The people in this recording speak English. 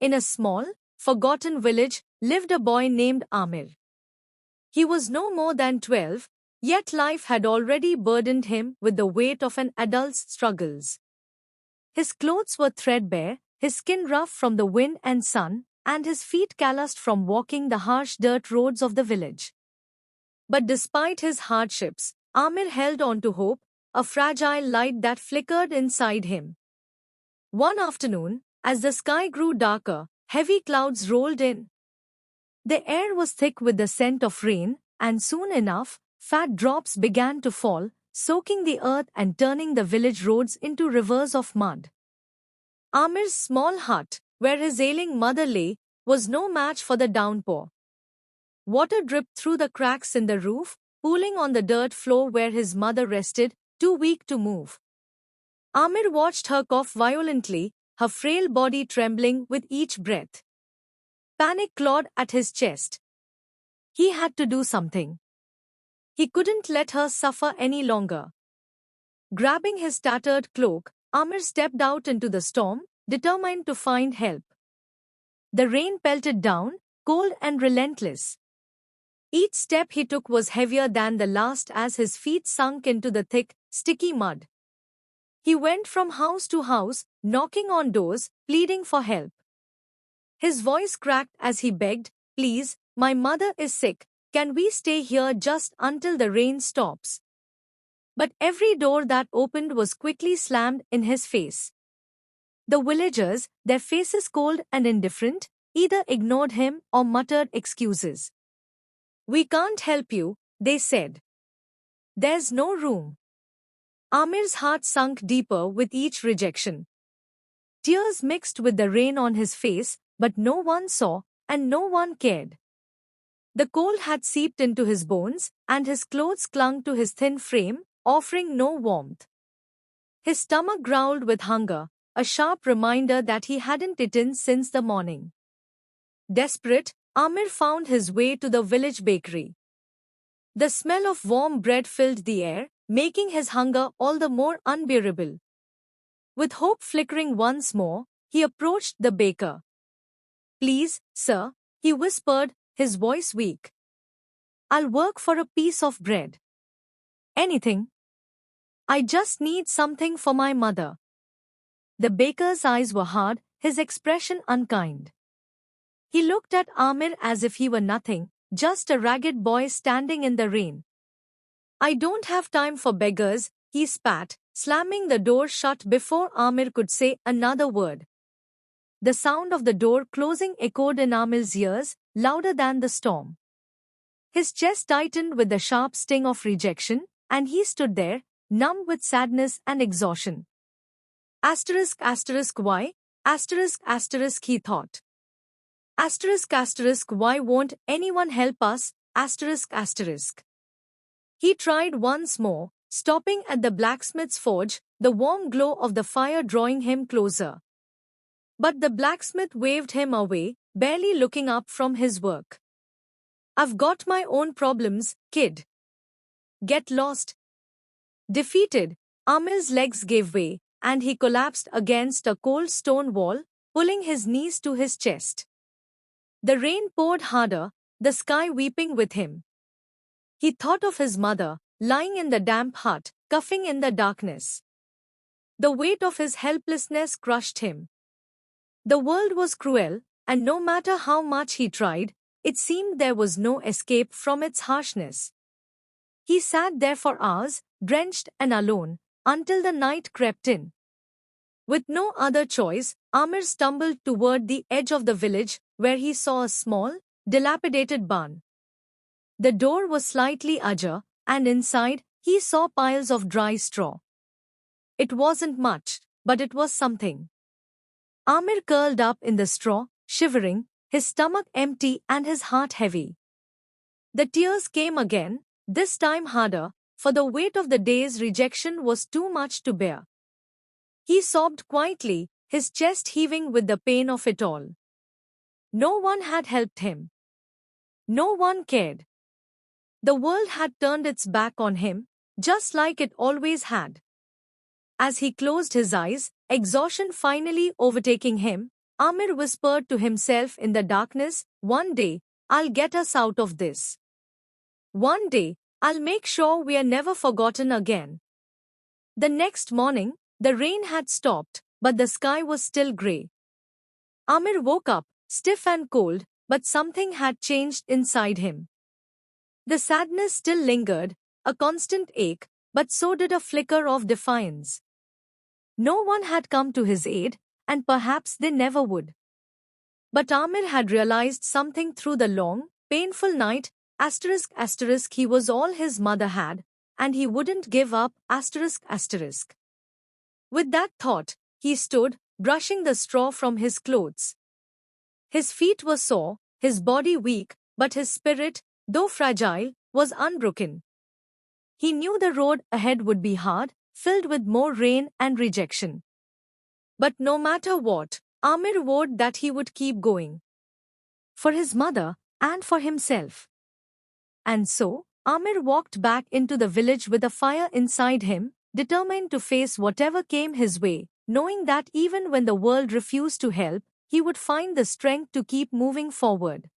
in a small, forgotten village, lived a boy named Amir. He was no more than 12, yet life had already burdened him with the weight of an adult's struggles. His clothes were threadbare, his skin rough from the wind and sun, and his feet calloused from walking the harsh dirt roads of the village. But despite his hardships, Amir held on to hope, a fragile light that flickered inside him. One afternoon, as the sky grew darker, heavy clouds rolled in. The air was thick with the scent of rain, and soon enough, fat drops began to fall, soaking the earth and turning the village roads into rivers of mud. Amir's small hut, where his ailing mother lay, was no match for the downpour. Water dripped through the cracks in the roof, pooling on the dirt floor where his mother rested, too weak to move. Amir watched her cough violently, her frail body trembling with each breath. Panic clawed at his chest. He had to do something. He couldn't let her suffer any longer. Grabbing his tattered cloak, Amir stepped out into the storm, determined to find help. The rain pelted down, cold and relentless. Each step he took was heavier than the last as his feet sunk into the thick, sticky mud. He went from house to house, knocking on doors, pleading for help. His voice cracked as he begged, "Please, my mother is sick, can we stay here just until the rain stops?" But every door that opened was quickly slammed in his face. The villagers, their faces cold and indifferent, either ignored him or muttered excuses. "We can't help you," they said. "There's no room." Amir's heart sunk deeper with each rejection. Tears mixed with the rain on his face, but no one saw, and no one cared. The cold had seeped into his bones, and his clothes clung to his thin frame, offering no warmth. His stomach growled with hunger, a sharp reminder that he hadn't eaten since the morning. Desperate, Amir found his way to the village bakery. The smell of warm bread filled the air, making his hunger all the more unbearable. With hope flickering once more, he approached the baker. "Please, sir," he whispered, his voice weak. "I'll work for a piece of bread. Anything. I just need something for my mother." The baker's eyes were hard, his expression unkind. He looked at Amir as if he were nothing, just a ragged boy standing in the rain. "I don't have time for beggars," he spat, slamming the door shut before Amir could say another word. The sound of the door closing echoed in Amir's ears, louder than the storm. His chest tightened with the sharp sting of rejection, and he stood there, numb with sadness and exhaustion. Asterisk asterisk why? Asterisk asterisk he thought. Asterisk asterisk why won't anyone help us? Asterisk asterisk. He tried once more, stopping at the blacksmith's forge, the warm glow of the fire drawing him closer. But the blacksmith waved him away, barely looking up from his work. "I've got my own problems, kid. Get lost." Defeated, Amir's legs gave way, and he collapsed against a cold stone wall, pulling his knees to his chest. The rain poured harder, the sky weeping with him. He thought of his mother, lying in the damp hut, coughing in the darkness. The weight of his helplessness crushed him. The world was cruel, and no matter how much he tried, it seemed there was no escape from its harshness. He sat there for hours, drenched and alone, until the night crept in. With no other choice, Amir stumbled toward the edge of the village, where he saw a small, dilapidated barn. The door was slightly ajar, and inside, he saw piles of dry straw. It wasn't much, but it was something. Amir curled up in the straw, shivering, his stomach empty and his heart heavy. The tears came again, this time harder, for the weight of the day's rejection was too much to bear. He sobbed quietly, his chest heaving with the pain of it all. No one had helped him. No one cared. The world had turned its back on him, just like it always had. As he closed his eyes, exhaustion finally overtaking him, Amir whispered to himself in the darkness, "One day, I'll get us out of this. One day, I'll make sure we are never forgotten again." The next morning, the rain had stopped, but the sky was still grey. Amir woke up, stiff and cold, but something had changed inside him. The sadness still lingered, a constant ache, but so did a flicker of defiance. No one had come to his aid, and perhaps they never would. But Amir had realized something through the long, painful night, **** he was all his mother had, and he wouldn't give up, ***. With that thought, he stood, brushing the straw from his clothes. His feet were sore, his body weak, but his spirit, though fragile, was unbroken. He knew the road ahead would be hard, filled with more rain and rejection. But no matter what, Amir vowed that he would keep going. For his mother, and for himself. And so, Amir walked back into the village with a fire inside him, determined to face whatever came his way, knowing that even when the world refused to help, he would find the strength to keep moving forward.